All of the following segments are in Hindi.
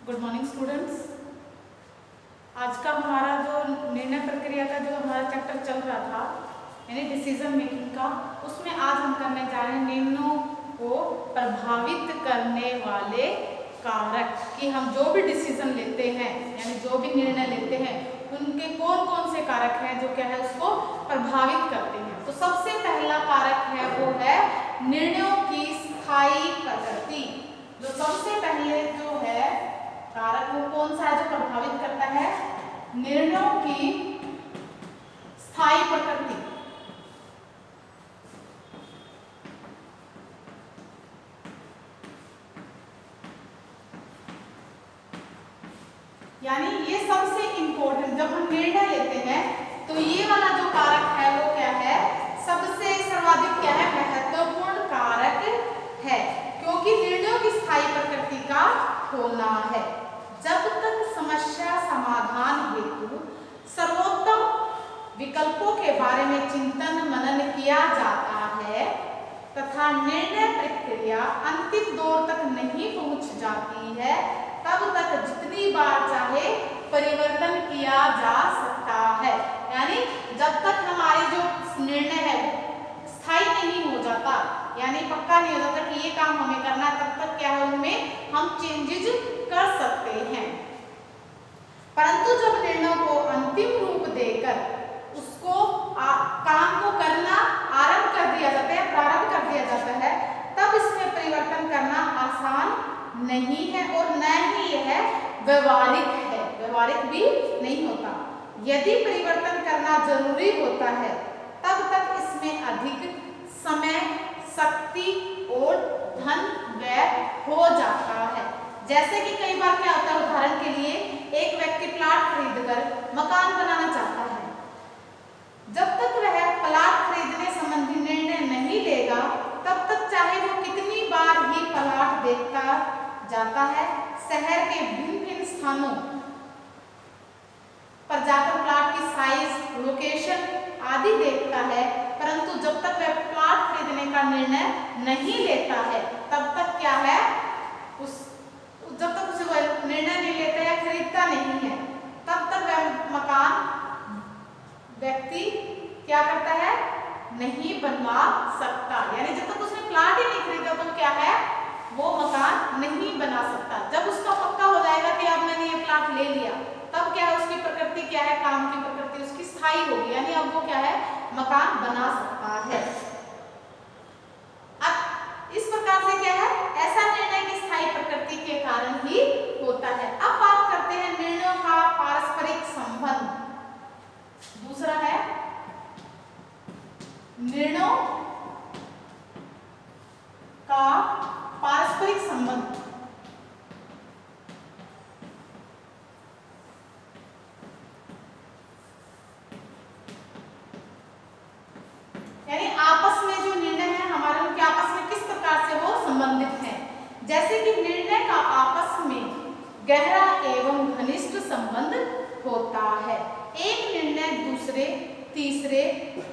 Good morning students. आज का हमारा जो निर्णय प्रक्रिया का जो हमारा चैप्टर चल रहा था यानी डिसीजन मेकिंग का, उसमें आज हम करने जा रहे हैं निर्णयों को प्रभावित करने वाले कारक कि हम जो भी डिसीजन लेते हैं यानी जो भी निर्णय लेते हैं उनके कौन कौन से कारक हैं जो क्या है उसको प्रभावित करते हैं। तो सबसे पहला कारक है वो है निर्णयों की स्थायी प्रकृति। जो सबसे पहले जो है कारक वो कौन सा है जो प्रभावित करता है? निर्णयों की स्थायी प्रकृति। यानी ये सबसे इंपॉर्टेंट, जब हम निर्णय लेते हैं तो ये वाला जो कारक है वो क्या है? सबसे सर्वाधिक क्या है? महत्वपूर्ण कारक है, क्योंकि निर्णयों की स्थायी प्रकृति का होना है। जब तक समस्या समाधान हेतु सर्वोत्तम विकल्पों के बारे में चिंतन मनन किया जाता है तथा निर्णय प्रक्रिया अंतिम दौर तक नहीं पहुंच जाती है, तब तक जितनी बार चाहे परिवर्तन किया जा सकता है। यानी जब तक हमारे जो निर्णय है स्थायी नहीं हो जाता यानी पक्का नहीं हो जाता कि ये काम हमें करना है, तब तक क्या है उनमें हम चेंजेस कर सकते हैं। परंतु जब निर्णयों को अंतिम रूप देकर उसको काम को करना आरंभ कर दिया जाता है, प्रारंभ कर दिया जाता है, तब इसमें परिवर्तन करना आसान नहीं है और न ही यह व्यवहारिक है, व्यवहारिक भी नहीं होता। यदि परिवर्तन करना जरूरी होता है तब तक इसमें अधिक समय, शक्ति और धन व्यय हो जाता है। जैसे कि कई बार क्या होता है, उदाहरण के लिए एक व्यक्ति प्लाट खरीदकर मकान बनाना चाहता है। जब तक वह प्लाट खरीदने संबंधी निर्णय नहीं लेगा तब तक चाहे वो कितनी बार ही प्लाट देखता जाता है, शहर के भिन्न भिन्न स्थानों पर जाकर प्लाट की साइज, लोकेशन आदि देखता है, परंतु जब तक वह प्लाट खरीदने का निर्णय नहीं लेता है तब तक क्या है जब तक उसे वह निर्णय नहीं लेता या खरीदता नहीं है तब तक वह मकान व्यक्ति क्या करता है? नहीं बनवा सकता। यानी जब तक उसने प्लाट ही नहीं खरीदा तो क्या है वो मकान नहीं बना सकता। जब उसका पक्का हो जाएगा कि अब मैंने ये प्लाट ले लिया तब क्या है उसकी प्रकृति क्या है? काम की प्रकृति उसकी स्थायी होगी, यानी अब वो क्या है मकान बना सकता है। अब इस प्रकार से क्या है ऐसा निर्णय की स्थायी प्रकृति के कारण ही होता है। अब बात करते हैं निर्णयों का पारस्परिक संबंध। दूसरा है निर्णयों का पारस्परिक संबंध। यानी आपस में जो निर्णय है हमारे उनके आपस में किस प्रकार से वो संबंधित हैं। जैसे कि निर्णय का आपस में गहरा एवं घनिष्ठ संबंध होता है। एक निर्णय दूसरे, तीसरे,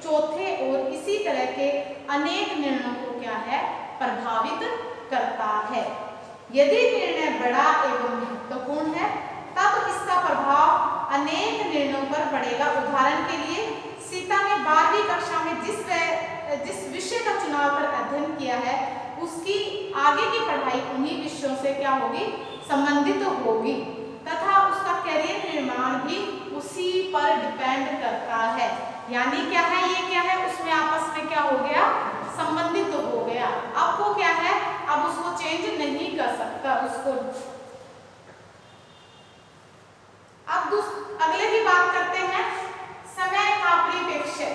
चौथे और इसी तरह के अनेक निर्णयों को क्या है प्रभावित करता है। यदि निर्णय बड़ा एवं महत्वपूर्ण है तब इसका प्रभाव अनेक निर्णयों पर पड़ेगा। उदाहरण के लिए सीता ने 12वीं कक्षा में जिस विषय का चुनाव कर अध्ययन किया है उसकी आगे की पढ़ाई उन्हीं विषयों से क्या होगी? संबंधित होगी तथा उसका करियर निर्माण भी उसी पर डिपेंड करता है। यानी क्या है ये क्या है उसमें आपस में क्या हो गया? संबंधित हो गया। अब वो क्या है अब उसको चेंज नहीं कर सकता उसको। अब अगले की बात करते हैं समय का परिप्रेक्ष्य।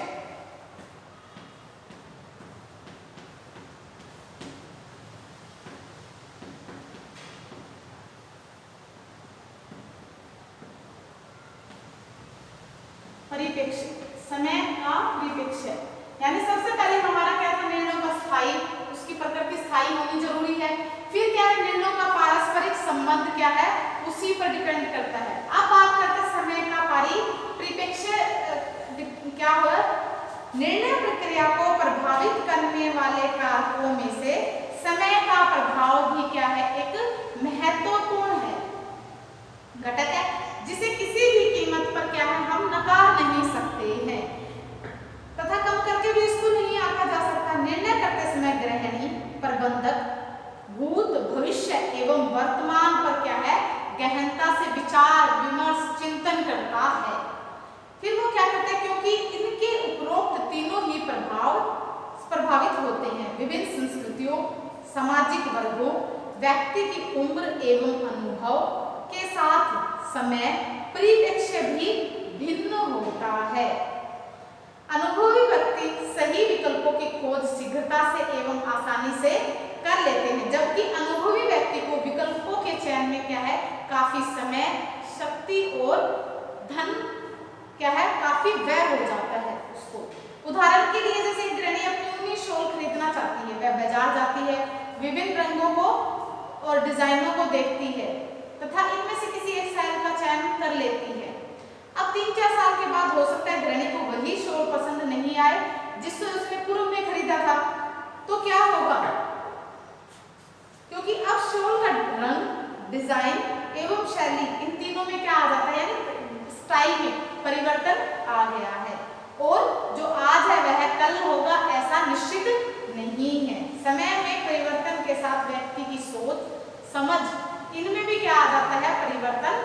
परिप्रेक्ष्य, समय का परिप्रेक्ष्य यानी सबसे पहले हमारा क्या था? निर्णयों का स्थायी, उसकी प्रकृति स्थायी होनी जरूरी है। फिर क्या है? निर्णयों का पारस्परिक संबंध क्या है? उसी पर डिपेंड करता है। अब बात करते हैं समय का परिप्रेक्ष्य क्या हुआ? निर्णय प्रक्रिया को प्रभावित करने वाले कारकों में से समय का प्रभाव भी क्या है? एक महत्वपूर्ण है। भविष्य एवं वर्तमान पर क्या है, गहनता से विचार विमर्श चिंतन करता है। फिर वो क्या करते हैं, क्योंकि इनके उपरोक्त तीनों ही प्रभावित होते हैं विभिन्न संस्कृतियों, सामाजिक वर्गों, व्यक्ति की उम्र एवं अनुभव के साथ समय परिप्रेक्ष्य भी भिन्न होता है। अनुभवी व्यक्ति सही विकल्पों की खोज शीघ्रता से एवं आसानी से कर लेते हैं, जबकि अनुभवी व्यक्ति को विकल्पों के चयन में क्या है, काफी समय, शक्ति और धन क्या है, काफी व्यय हो जाता है उसको। उदाहरण के लिए जैसे गृहिणी अपनी ऊनी शॉल खरीदना चाहती है, वह बाजार जाती है, विभिन्न रंगों को और डिजाइनों को देखती है तथा इनमें से किसी एक स्टाइल का चयन कर लेती है। अब 3-4 साल के बाद हो सकता है गृहिणी को वही शॉल पसंद नहीं आए जिससे उसने पूर्व में खरीदा था, तो क्या होगा, क्योंकि अब शॉल का रंग, डिजाइन एवं शैली इन तीनों में क्या आ जाता है, यानी स्टाइल में परिवर्तन आ गया है, और जो आज है वह कल होगा ऐसा निश्चित नहीं है। समय में परिवर्तन के साथ व्यक्ति की सोच, समझ इनमें भी क्या आ जाता है, परिवर्तन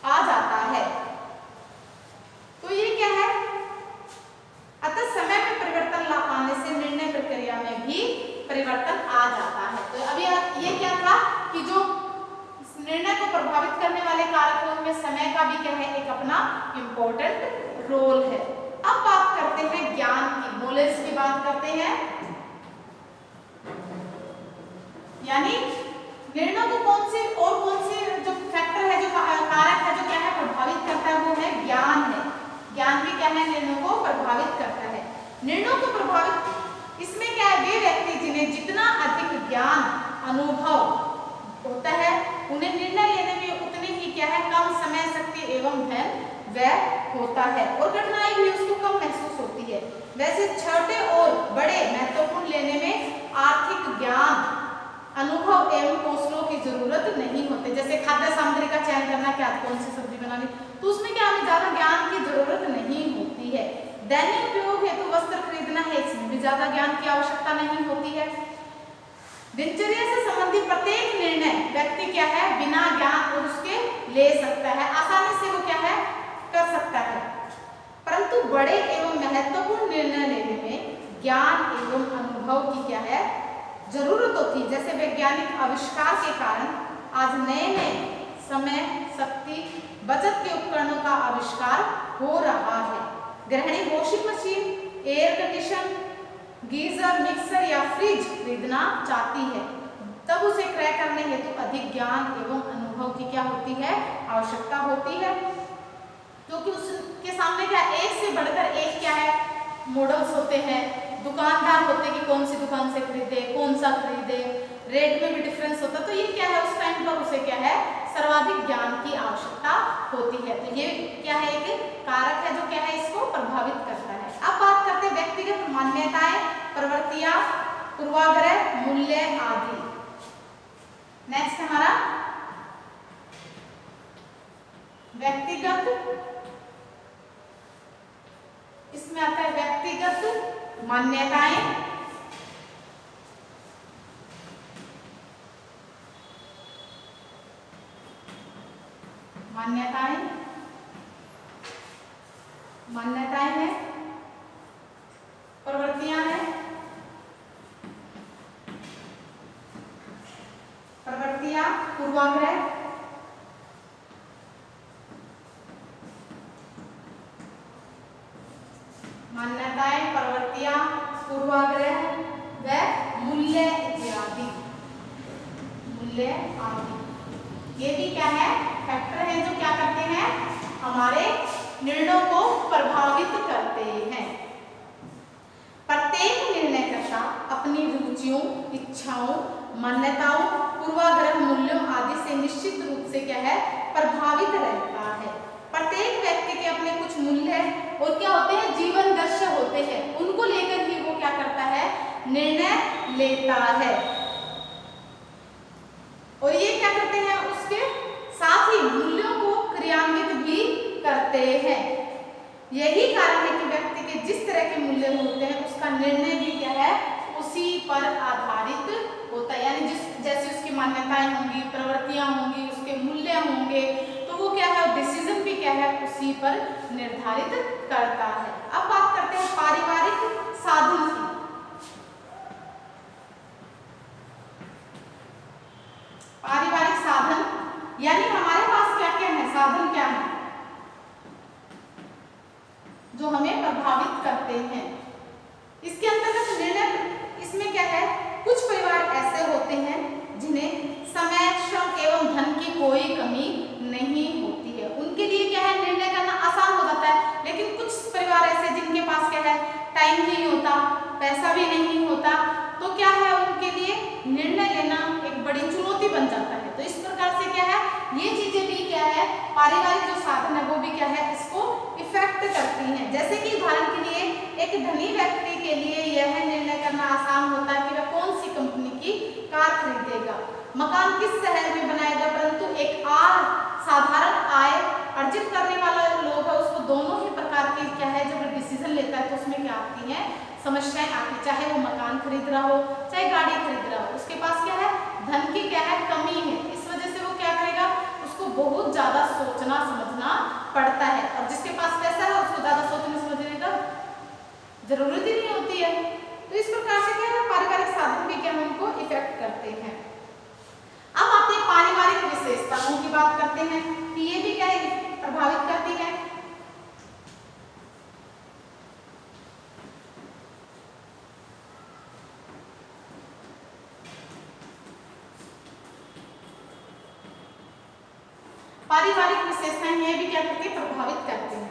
आ जाता है। तो ये क्या है, अतः समय में परिवर्तन आने से निर्णय प्रक्रिया में भी परिवर्तन आ जाता है। तो अभी ये क्या था कि जो निर्णय को प्रभावित करने वाले कारकों में समय का भी क्या है, एक अपना इम्पोर्टेंट रोल है। अब बात करते हैं ज्ञान की, नॉलेज की बात करते हैं, यानी निर्णय को कौन से जो फैक्टर है, जो कारक है, जो क्या है प्रभावित करता है, वो है ज्ञान है। ज्ञान भी क्या है, निर्णय को प्रभावित करता है। निर्णयों को प्रभावित इसमें क्या है, वे व्यक्ति जिन्हें जितना अधिक ज्ञान अनुभव होता है उन्हें निर्णय लेने में उतने ही क्या है, कम समय, शक्ति एवं धन व्यय होता है और कठिनाई भी उसको कम महसूस होती है। वैसे छोटे और बड़े महत्वपूर्ण लेने में आर्थिक ज्ञान, अनुभव एवं कौशलों की जरूरत नहीं होती। जैसे खाद्य सामग्री का चयन करना, क्या कौन सी सब्जी बनानी, तो उसमें क्या हमें ज्यादा ज्ञान की जरूरत नहीं होती है। दैनिक उपयोग हेतु वस्त्र खरीदना है, इसमें भी ज्यादा ज्ञान की आवश्यकता नहीं होती है। दिनचर्या से संबंधित प्रत्येक निर्णय व्यक्ति क्या है, बिना ज्ञान और उसके ले सकता है, आसानी से वो क्या है कर सकता है। परंतु बड़े एवं महत्वपूर्ण निर्णय लेने में ज्ञान एवं अनुभव की क्या है जरूरत होती है। जैसे वैज्ञानिक आविष्कार के कारण आज नए नए समय, शक्ति, बचत के उपकरणों का आविष्कार हो रहा है। गृहिणी washing machine, air condition, geyser, mixer या फ्रिज खरीदना चाहती है, तब उसे क्रय करने हेतु अधिक ज्ञान एवं अनुभव की क्या होती है, आवश्यकता होती है, क्योंकि उसके सामने क्या एक से बढ़कर एक क्या है मॉडल्स होते हैं, दुकानदार होते हैं कि कौन सी दुकान से खरीदे, कौन सा खरीदे, रेट में भी डिफरेंस होता है। तो ये क्या है, उस टाइम पर उसे क्या है सर्वाधिक ज्ञान की आवश्यकता होती है। तो ये क्या है, एक कारक है जो क्या है इसको प्रभावित करता है। अब बात करते हैं व्यक्तिगत मान्यताएं, प्रवृत्तियां, पूर्वाग्रह, मूल्य आदि। नेक्स्ट हमारा व्यक्तिगत, इसमें आता है व्यक्तिगत मान्यताएं, मान्यताएं हैं, प्रवृत्तियां हैं, पूर्वाग्रह, मान्यताएं, प्रवृत्तियां, पूर्वाग्रह व मूल्य इत्यादि, मूल्य आदि। ये भी क्या है फैक्टर है जो क्या करते हैं, हमारे निर्णयों को प्रभावित करते हैं। प्रत्येक निर्णयकर्ता अपनी रुचियों, इच्छाओं, मान्यताओं, पूर्वाग्रह, मूल्यों आदि से निश्चित रूप से क्या है प्रभावित रहता है। प्रत्येक व्यक्ति के अपने कुछ मूल्य और क्या होते हैं, जीवन दर्शन होते हैं, उनको लेकर ही वो क्या करता है, निर्णय लेता है। और ये क्या करते हैं, उसके साथ ही मूल्यों को क्रियान्वित भी करते हैं। यही कारण है कि व्यक्ति के जिस तरह के मूल्य होते हैं उसका निर्णय भी क्या है उसी पर आधारित होता है, यानी जैसे उसकी मान्यताएं होंगी, प्रवृत्तियां होंगी, उसके मूल्य होंगे, तो वो क्या है, डिसीजन भी क्या है, उसी पर निर्धारित करता है। अब बात करते हैं पारिवारिक साधन की। पारिवारिक साधन यानी हमारे पास क्या क्या है, साधन क्या है जो हमें प्रभावित करते हैं। इसके अंतर्गत निर्णय, इसमें क्या है, कुछ परिवार ऐसे होते हैं जिन्हें समय, श्रम एवं धन की कोई कमी नहीं होती है, उनके लिए क्या है, निर्णय करना आसान हो जाता है। लेकिन कुछ परिवार ऐसे जिनके पास क्या है, टाइम नहीं होता, पैसा भी नहीं होता, तो क्या है, उनके लिए निर्णय लेना एक बड़ी चुनौती बन जाता है। तो इस प्रकार से क्या है, ये चीजें भी क्या है, पारिवारिक जो साधन है वो भी क्या है, इसको इफेक्ट करती हैं। जैसे कि उदाहरण के लिए एक धनी व्यक्ति के लिए यह निर्णय करना आसान होता है कि वह कौन सी कंपनी की कार खरीदेगा, मकान किस शहर में बनाएगा, परंतु एक साधारण आय अर्जित करने वाला लोग है, उसको दोनों ही प्रकार की क्या है, जब डिसीजन लेता है तो उसमें क्या आती है, समस्याएं आती, चाहे वो मकान खरीद रहा हो, चाहे गाड़ी खरीद रहा हो, उसके पास क्या है, धन की क्या है, कमी है, इस वजह से वो क्या करेगा, उसको बहुत ज्यादा सोचना समझना पड़ता है। और जिसके पास पैसा है उसको ज्यादा सोचने समझने का जरूरत ही नहीं होती है। तो इस प्रकार से क्या है, पारिवारिक साधन भी क्या है, उनको इफेक्ट करते हैं। अब आते हैं पारिवारिक विशेषताओं की बात करते हैं कि ये भी क्या है, प्रभावित करती है। पारिवारिक विशेषताएं ये भी क्या करती है, प्रभावित करती हैं।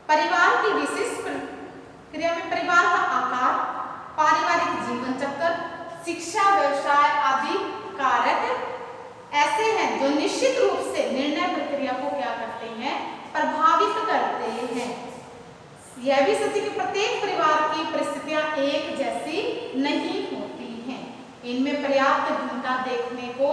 परिवार की विशिष्ट प्रक्रिया में परिवार का आकार, पारिवारिक जीवन चक्र, शिक्षा, व्यवसाय आदि कारक ऐसे हैं जो निश्चित रूप से निर्णय प्रक्रिया को क्या करते हैं, प्रभावित करते हैं। यह भी सच है कि प्रत्येक परिवार की परिस्थितियां एक जैसी नहीं होती हैं, इनमें पर्याप्त भिन्नता देखने को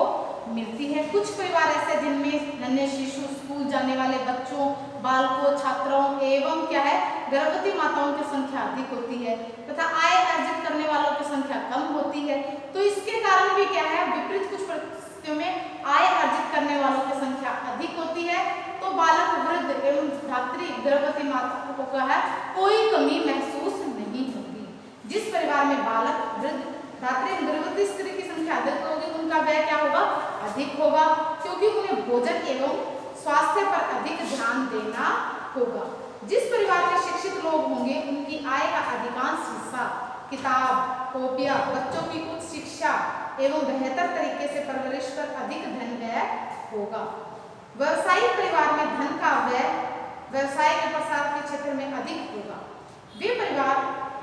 मिलती है। कुछ परिवार ऐसे जिनमें नन्हे शिशु, स्कूल जाने वाले बच्चों, बालकों, छात्रों एवं क्या है, गर्भवती माताओं की संख्या अधिक होती है तथा आय अर्जित करने वालों की संख्या कम होती है। तो इसके कारण भी क्या है, विपरीत कुछ परिस्थितियों में आय अर्जित करने वालों की संख्या अधिक होती है, तो बालक, वृद्ध एवं धात्री गर्भवती माताओं को क्या है, कोई कमी महसूस नहीं होती। जिस परिवार में बालक, वृद्ध, धात्री, गर्भवती स्त्री की संख्या अधिक होगी, उनका व्यय क्या होगा, अधिक होगा, क्योंकि उन्हें भोजन एवं स्वास्थ्य पर अधिक ध्यान देना होगा। जिस परिवार में शिक्षित लोग होंगे उनकी आय का अधिकांश हिस्सा किताब, कॉपियां, बच्चों की उच्च शिक्षा एवं बेहतर तरीके से परवरिश पर अधिक धन व्यय होगा। व्यवसायिक परिवार में धन का व्यय व्यवसाय के प्रसार के क्षेत्र में अधिक होगा। वे परिवार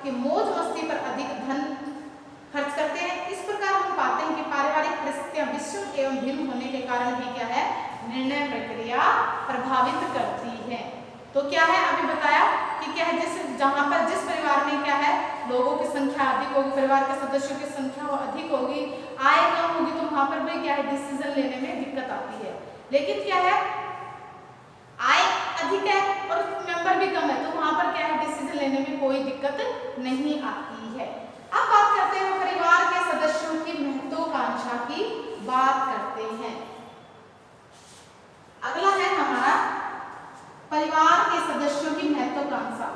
के मौज मस्ती पर अधिक धन खर्च करते हैं। इस प्रकार हम पाते हैं कि पारिवारिक परिस्थितियां विषम एवं भिन्न होने के कारण भी क्या है, निर्णय प्रक्रिया प्रभावित करती है। तो क्या है, अभी बताया कि क्या है, जहां पर जिस परिवार में क्या है, लोगों की संख्या अधिक होगी, परिवार के सदस्यों की संख्या अधिक होगी, आय कम होगी, तो वहां पर भी क्या है, डिसीजन लेने में दिक्कत आती है। लेकिन क्या है, आय अधिक है और मेंबर भी कम है, तो वहां पर क्या है, डिसीजन लेने में कोई दिक्कत नहीं आती है। अब बात करते हैं परिवार के सदस्यों की महत्वाकांक्षा की बात करते हैं। अगला है हमारा परिवार के सदस्यों की महत्वाकांक्षा।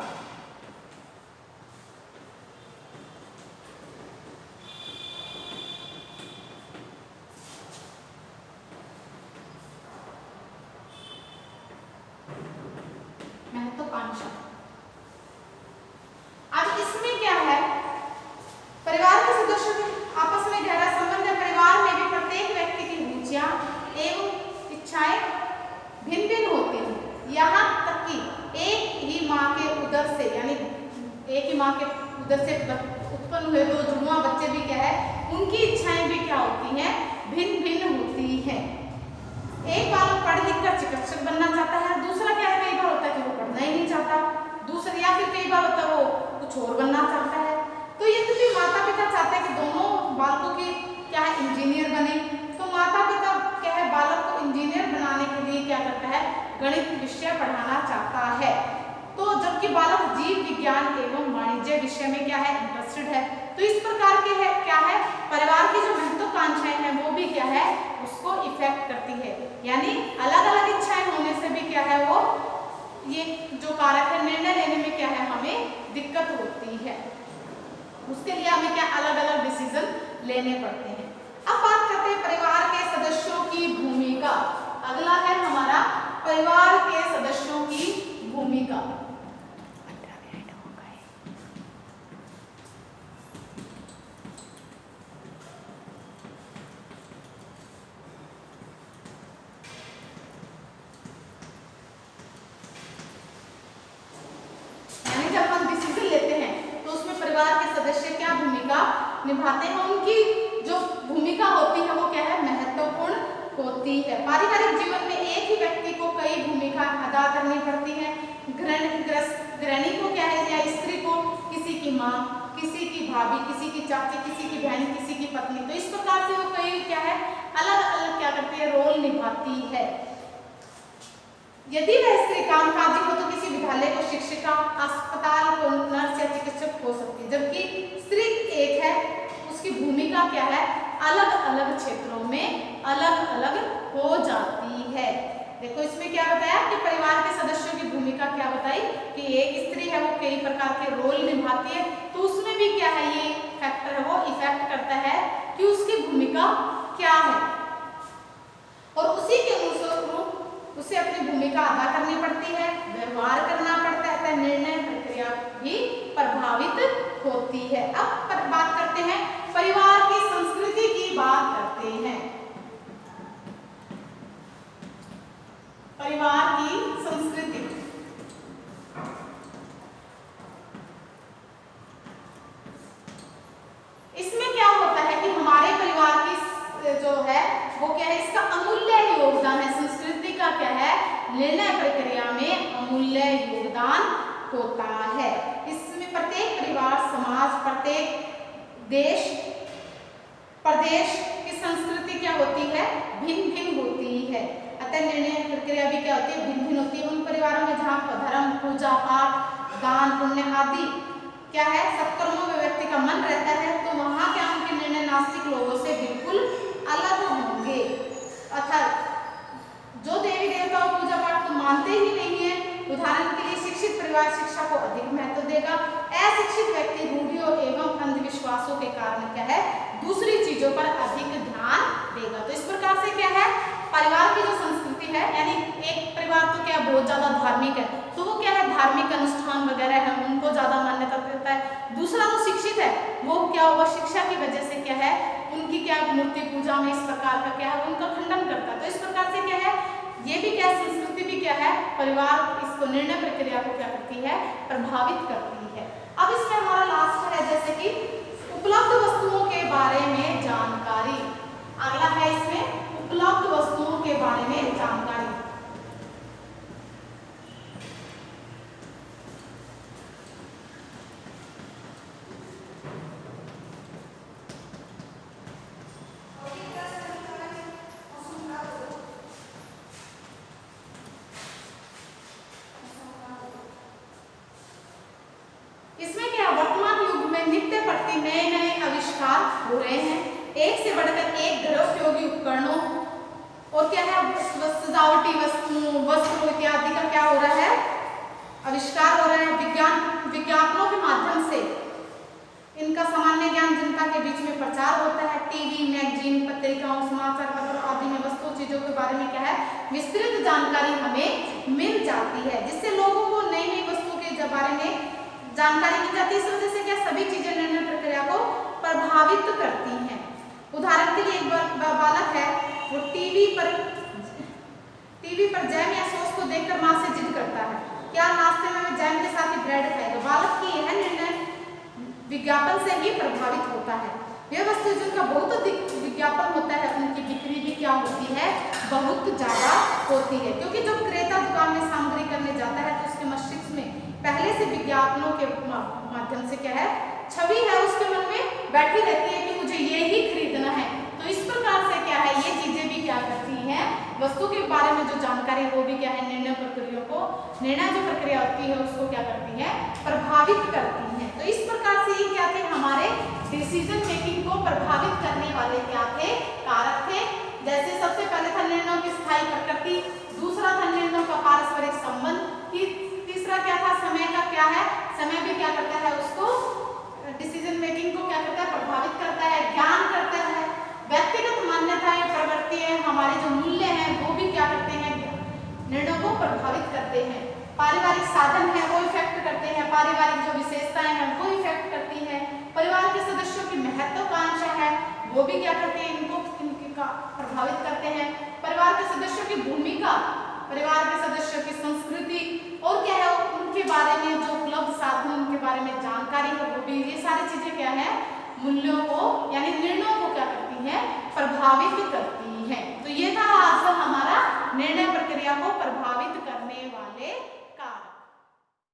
महत्वाकांक्षा, अब इसमें क्या है, परिवार के सदस्यों के आपस में गहरा संबंध है। परिवार में भी प्रत्येक व्यक्ति की रुचियां एवं इच्छाएं भिन्न भिन्न होती हैं। यहाँ तक कि एक ही माँ के उदर से, यानी एक ही माँ के उदर से उत्पन्न हुए दो जुड़वा बच्चे भी क्या है, उनकी इच्छाएं भी क्या होती हैं, भिन्न भिन्न होती हैं। एक बालक पढ़ लिख कर चिकित्सक बनना चाहता है, दूसरा क्या है, कई बार होता है कि वो पढ़ना ही नहीं चाहता, दूसरा या फिर कई बार होता है वो कुछ और बनना चाहता है। तो ये भी माता पिता चाहते हैं कि दोनों बालकों की क्या है, इंजीनियर बने, तो माता पिता क्या है, बालक को इंजीनियर बनाने के लिए क्या करता है, गणित विषय पढ़ाना चाहता है। तो जबकि बालक जीव विज्ञान एवं वाणिज्य विषय में क्या है इंटरेस्टेड है, तो इस प्रकार के है क्या है परिवार की जो महत्वाकांक्षाएं हैं वो भी क्या है उसको इफेक्ट करती है। यानी अलग अलग इच्छाएं होने से भी क्या है वो ये जो कारक है निर्णय लेने में क्या है हमें दिक्कत होती है, उसके लिए हमें क्या अलग अलग डिसीजन लेने पड़ते हैं। अब बात करते हैं परिवार के सदस्यों की भूमिका। अगला है हमारा परिवार के सदस्यों की भूमिका। यानी जब हम डिसीजन लेते हैं तो उसमें परिवार के सदस्य क्या भूमिका निभाते हैं, उनकी जो भूमिका होती है वो क्या है महत्वपूर्ण होती है। पारिवारिक जीवन में एक ही व्यक्ति को कई भूमिका अदा करनी पड़ती है। गृहिणी को क्या है या स्त्री को किसी की माँ, किसी की भाभी, किसी की चाची, किसी की बहन, किसी की पत्नी, तो इस प्रकार से वो कई क्या है अलग अलग क्या करती है रोल निभाती है। यदि वह स्त्री कामकाजी हो तो किसी विद्यालय को शिक्षिका, अस्पताल को नर्स या चिकित्सक हो सकती है, जबकि स्त्री एक है उसकी भूमिका क्या है अलग अलग क्षेत्रों में अलग अलग हो जाती है। देखो इसमें क्या बताया कि परिवार के सदस्यों की भूमिका क्या बताई कि एक स्त्री है वो कई प्रकार के रोल निभाती है, तो उसमें भी क्या है ये फैक्टर है वो इफेक्ट करता है कि उसकी भूमिका क्या है और उसी के अनुरूप उसे अपनी भूमिका अदा करनी पड़ती है, व्यवहार करना पड़ता है, निर्णय प्रक्रिया भी प्रभावित होती है। अब बात करते हैं परिवार की संस्कृति की बात करते हैं। परिवार की संस्कृति, इसमें क्या होता है कि हमारे परिवार की जो है वो क्या है इसका अमूल्य योगदान है। संस्कृति का क्या है निर्णय प्रक्रिया में अमूल्य योगदान होता है। इसमें प्रत्येक परिवार, समाज, प्रत्येक देश प्रदेश की संस्कृति क्या होती है भिन्न भिन्न होती है, अतः निर्णय प्रक्रिया भी क्या होती है भिन्न भिन्न होती है। उन परिवारों में जहाँ धर्म, पूजा पाठ, दान पुण्य आदि क्या है सत्कर्मों में व्यक्ति का मन रहता है, तो वहाँ क्या उनके निर्णय नास्तिक लोगों से बिल्कुल अलग होंगे। अर्थात जो देवी देवताओं पूजा पाठ को मानते ही नहीं है, उदाहरण के लिए शिक्षित परिवार शिक्षा को अधिक महत्व देगा, अशिक्षित व्यक्ति रूढ़ियों एवं अंधविश्वासों के कारण क्या है दूसरी चीजों पर अधिक ध्यान देगा। तो इस प्रकार से क्या है परिवार की जो संस्कृति है, यानी एक परिवार तो क्या बहुत ज्यादा धार्मिक है, तो वो क्या है धार्मिक अनुष्ठान वगैरह है उनको ज्यादा मान्यता देता है। दूसरा जो शिक्षित है वो क्या होगा शिक्षा की वजह से क्या है उनकी क्या मूर्ति पूजा में इस प्रकार का क्या है उनका खंडन करता है। तो इस प्रकार से क्या है ये भी क्या संस्कृति भी क्या है परिवार इसको निर्णय प्रक्रिया को क्या करती है प्रभावित करती है। अब इसमें हमारा लास्ट है जैसे कि उपलब्ध वस्तुओं के बारे में जानकारी। अगला है इसमें उपलब्ध वस्तुओं के बारे में जानकारी। इसमें क्या वर्तमान युग में नित्य प्रति नए नए आविष्कार हो रहे हैं, एक से बढ़कर एक घरोपयोगी उपकरणों और क्या है सजावटी वस्तुओं वस्त्रों इत्यादि का क्या हो रहा है आविष्कार हो रहा है। विज्ञापनों के माध्यम से इनका सामान्य ज्ञान जनता के बीच में प्रचार होता है। टीवी, मैगजीन, पत्रिकाओं, समाचार पत्र आदि में वस्तुओं चीजों के बारे में क्या है विस्तृत जानकारी हमें मिल जाती है, जिससे लोगों को नई नई वस्तुओं के बारे में जानकारी मिल जाती है। इस वजह से क्या सभी चीजें निर्णय प्रक्रिया को प्रभावित करती हैं। उदाहरण के लिए एक बालक है वो टीवी पर जैम या सॉस को देखकर मां से जिद करता है क्या नाश्ते में मैं जैम के साथ ही ब्रेड खाएगा। बालक की यह निर्णय विज्ञापन से ही प्रभावित होता है। यह वस्तु जिनका बहुत अधिक विज्ञापन होता है उनकी बिक्री भी क्या होती है बहुत ज्यादा होती है, क्योंकि जब क्रेता दुकान में सामग्री करने जाता है तो उसके मस्तिष्क में पहले से विज्ञापनों के माध्यम से क्या है छवि है उसके मन में बैठी रहती है कि मुझे ये ही खरीदना है। तो तो इस प्रकार से क्या है, ये चीजें भी क्या करती हैं, वस्तु के बारे में जो जानकारी वो भी क्या है, निर्णय जो प्रक्रिया होती है उसको क्या करती है, प्रभावित करती है। तो इस प्रकार से ये क्या थे, हमारे डिसीजन मेकिंग को प्रभावित करने वाले क्या थे, कारक थे। जैसे सबसे पहले था निर्णयों की स्थायी प्रकृति, दूसरा था निर्णयों का पारस्परिक संबंध, तीसरा क्या था, समय का क्या है, समय भी क्या करता है, उसको डिसीजन मेकिंग को क्या करता है, प्रभावित करता है, ज्ञान करता है। व्यक्तिगत मान्यताएं, प्रवृत्ति है, हमारे जो मूल्य हैं वो भी क्या करते हैं, निर्णयों को प्रभावित करते हैं। पारिवारिक साधन है वो इफेक्ट करते हैं, पारिवारिक जो विशेषताएं हैं वो इफेक्ट करती हैं। परिवार के सदस्यों की महत्वाकांक्षा है वो भी क्या करते हैं, इनको प्रभावित करते हैं। परिवार के सदस्यों की भूमिका, परिवार के सदस्यों की संस्कृति और क्या है, उनके बारे में जो उपलब्ध साधन, उनके बारे में जानकारी है वो भी, ये सारी चीजें क्या है, मूल्यों को यानी निर्णयों को क्या करती है, प्रभावित करती है। तो ये था आज हमारा निर्णय प्रक्रिया को प्रभावित कर